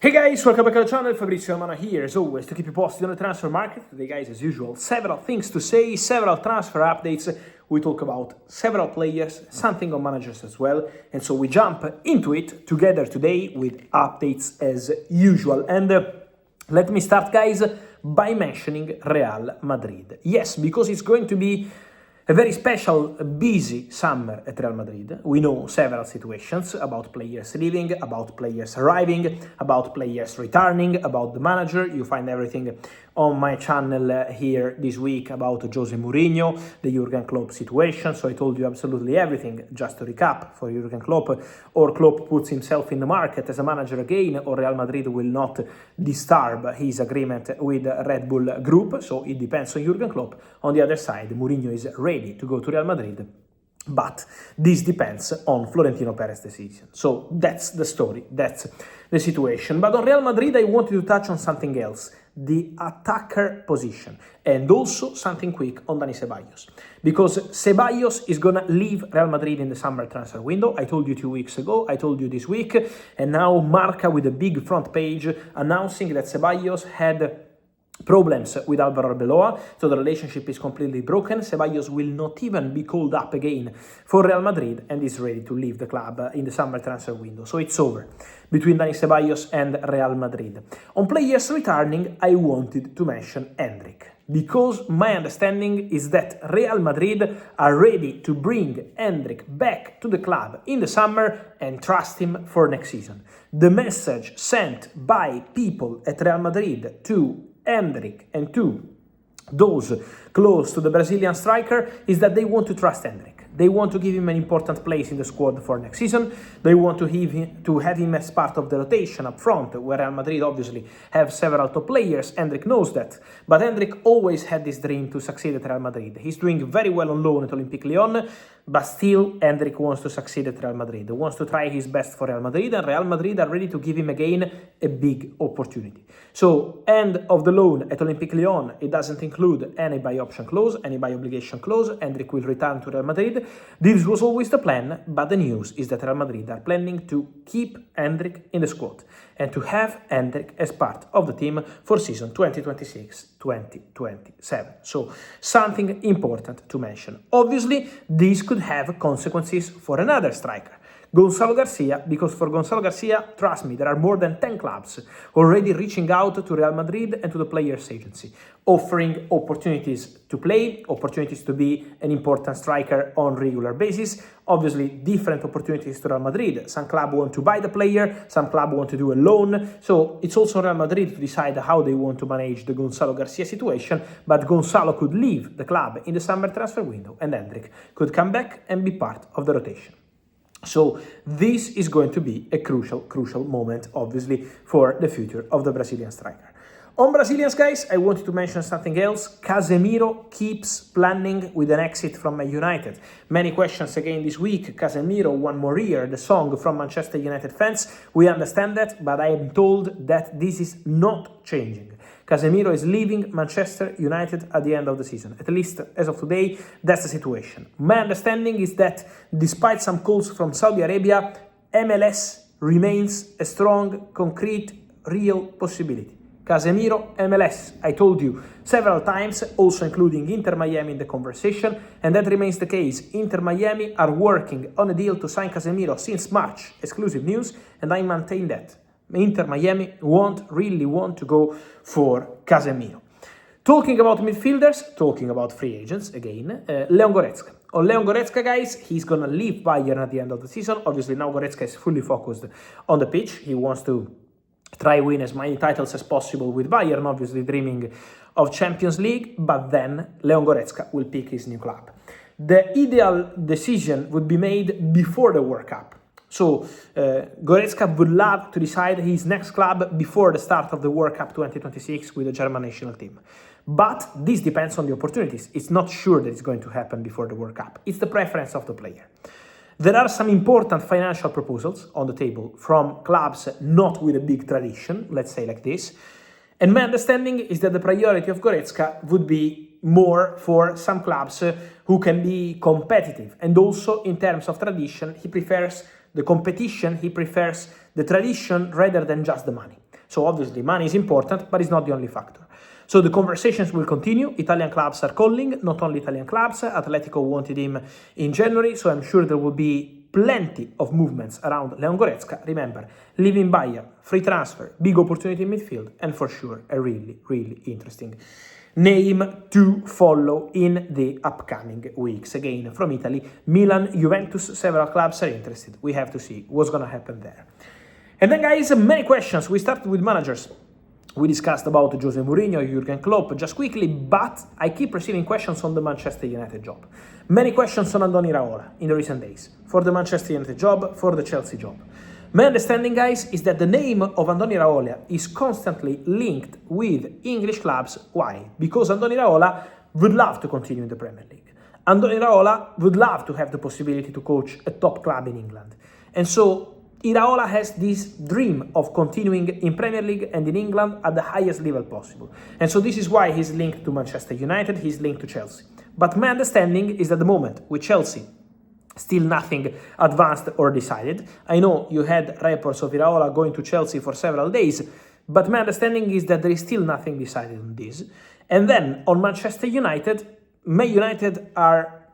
Hey guys, welcome back to the channel. Fabrizio Romano here, as always, to keep you posted on the transfer market. Today, guys, as usual, several things to say, several transfer updates. We talk about several players, something on managers as well. And so we jump into it together today with updates as usual. And let me start, guys, by mentioning Real Madrid. Yes, because it's going to be a very special, busy summer at Real Madrid. We know several situations about players leaving, about players arriving, about players returning, about the manager. You find everything on my channel here this week about José Mourinho, the Jürgen Klopp situation. So I told you absolutely everything. Just to recap, for Jürgen Klopp, or Klopp puts himself in the market as a manager again, or Real Madrid will not disturb his agreement with Red Bull Group. So it depends on Jürgen Klopp. On the other side, Mourinho is ready to go to Real Madrid, but this depends on Florentino Pérez's decision. So that's the story, that's the situation. But on Real Madrid, I wanted to touch on something else, the attacker position, and also something quick on Dani Ceballos, because Ceballos is gonna leave Real Madrid in the summer transfer window. I told you 2 weeks ago, I told you this week, and now Marca with a big front page announcing that Ceballos had problems with Álvaro Arbeloa, so the relationship is completely broken. Ceballos will not even be called up again for Real Madrid and is ready to leave the club in the summer transfer window. So it's over between Dani Ceballos and Real Madrid. On players returning, I wanted to mention Endrick, because my understanding is that Real Madrid are ready to bring Endrick back to the club in the summer and trust him for next season. The message sent by people at Real Madrid to Endrick and to those close to the Brazilian striker is that they want to trust Endrick. They want to give him an important place in the squad for next season. They want to have him as part of the rotation up front, where Real Madrid obviously have several top players. Endrick knows that. But Endrick always had this dream to succeed at Real Madrid. He's doing very well on loan at Olympique Lyon, but still Endrick wants to succeed at Real Madrid. He wants to try his best for Real Madrid, and Real Madrid are ready to give him again a big opportunity. So, end of the loan at Olympique Lyon, it doesn't include any buy option clause, any buy obligation clause. Endrick will return to Real Madrid. This was always the plan, but the news is that Real Madrid are planning to keep Endrick in the squad and to have Endrick as part of the team for season 2026-2027. So, something important to mention. Obviously, this could have consequences for another striker, Gonzalo García, because for Gonzalo García, trust me, there are more than 10 clubs already reaching out to Real Madrid and to the players' agency, offering opportunities to play, opportunities to be an important striker on regular basis. Obviously, different opportunities to Real Madrid. Some clubs want to buy the player, some clubs want to do a loan. So it's also Real Madrid to decide how they want to manage the Gonzalo García situation, but Gonzalo could leave the club in the summer transfer window and Endrick could come back and be part of the rotation. So this is going to be a crucial moment, obviously, for the future of the Brazilian striker. On Brazilians, guys, I wanted to mention something else. Casemiro keeps planning with an exit from Man United. Many questions again this week. Casemiro, one more year, the song from Manchester United fans. We understand that, but I am told that this is not changing. Casemiro is leaving Manchester United at the end of the season. At least as of today, that's the situation. My understanding is that despite some calls from Saudi Arabia, MLS remains a strong, concrete, real possibility. Casemiro, MLS, I told you several times, also including Inter Miami in the conversation, and that remains the case. Inter Miami are working on a deal to sign Casemiro since March, exclusive news, and I maintain that. Inter Miami really want to go for Casemiro. Talking about midfielders, talking about free agents again, Leon Goretzka. On Leon Goretzka, guys, he's gonna leave Bayern at the end of the season. Obviously, now Goretzka is fully focused on the pitch. He wants to try win as many titles as possible with Bayern, obviously dreaming of Champions League, but then Leon Goretzka will pick his new club. The ideal decision would be made before the World Cup. So Goretzka would love to decide his next club before the start of the World Cup 2026 with the German national team. But this depends on the opportunities. It's not sure that it's going to happen before the World Cup. It's the preference of the player. There are some important financial proposals on the table from clubs not with a big tradition, let's say like this. And my understanding is that the priority of Goretzka would be more for some clubs who can be competitive. And also in terms of tradition, he prefers the competition, he prefers the tradition rather than just the money. So obviously money is important, but it's not the only factor. So the conversations will continue. Italian clubs are calling, not only Italian clubs. Atletico wanted him in January, so I'm sure there will be plenty of movements around Leon Goretzka. Remember, leaving Bayern, free transfer, big opportunity in midfield, and for sure a really, really interesting name to follow in the upcoming weeks. Again, from Italy, Milan, Juventus, several clubs are interested. We have to see what's going to happen there. And then, guys, many questions. We started with managers. We discussed about Jose Mourinho, Jürgen Klopp, just quickly, but I keep receiving questions on the Manchester United job. Many questions on Andoni Iraola in the recent days, for the Manchester United job, for the Chelsea job. My understanding, guys, is that the name of Andoni Iraola is constantly linked with English clubs. Why? Because Andoni Iraola would love to continue in the Premier League. Andoni Iraola would love to have the possibility to coach a top club in England. And so Iraola has this dream of continuing in Premier League and in England at the highest level possible. And so this is why he's linked to Manchester United, he's linked to Chelsea. But my understanding is that the moment with Chelsea, still nothing advanced or decided. I know you had reports of Iraola going to Chelsea for several days, but my understanding is that there is still nothing decided on this. And then on Manchester United, Man United are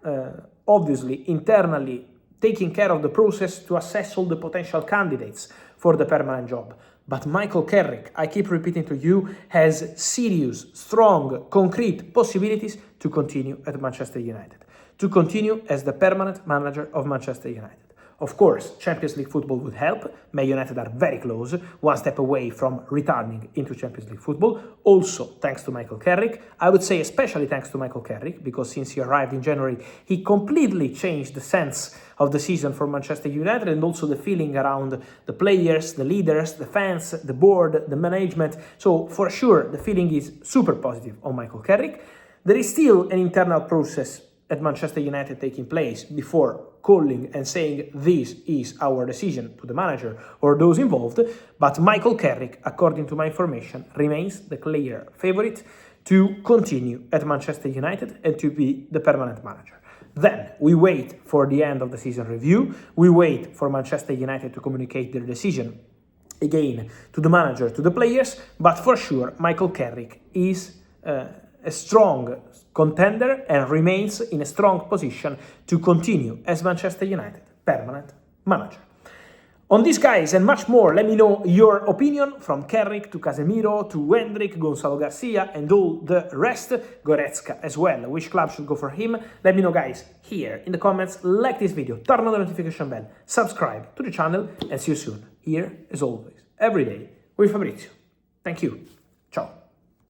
obviously internally taking care of the process to assess all the potential candidates for the permanent job. But Michael Carrick, I keep repeating to you, has serious, strong, concrete possibilities to continue at Manchester United, to continue as the permanent manager of Manchester United. Of course, Champions League football would help. Man United are very close, one step away from returning into Champions League football. Also, thanks to Michael Carrick. I would say especially thanks to Michael Carrick, because since he arrived in January, he completely changed the sense of the season for Manchester United and also the feeling around the players, the leaders, the fans, the board, the management. So for sure, the feeling is super positive on Michael Carrick. There is still an internal process at Manchester United taking place before calling and saying this is our decision to the manager or those involved, but Michael Carrick, according to my information, remains the clear favorite to continue at Manchester United and to be the permanent manager. Then we wait for the end of the season review, we wait for Manchester United to communicate their decision again to the manager, to the players, but for sure Michael Carrick is a strong contender and remains in a strong position to continue as Manchester United permanent manager. On these guys and much more, let me know your opinion, from Carrick to Casemiro to Endrick, Gonzalo García and all the rest, Goretzka as well. Which club should go for him? Let me know, guys, here in the comments. Like this video, turn on the notification bell, subscribe to the channel, and see you soon, here as always, every day with Fabrizio. Thank you. Ciao.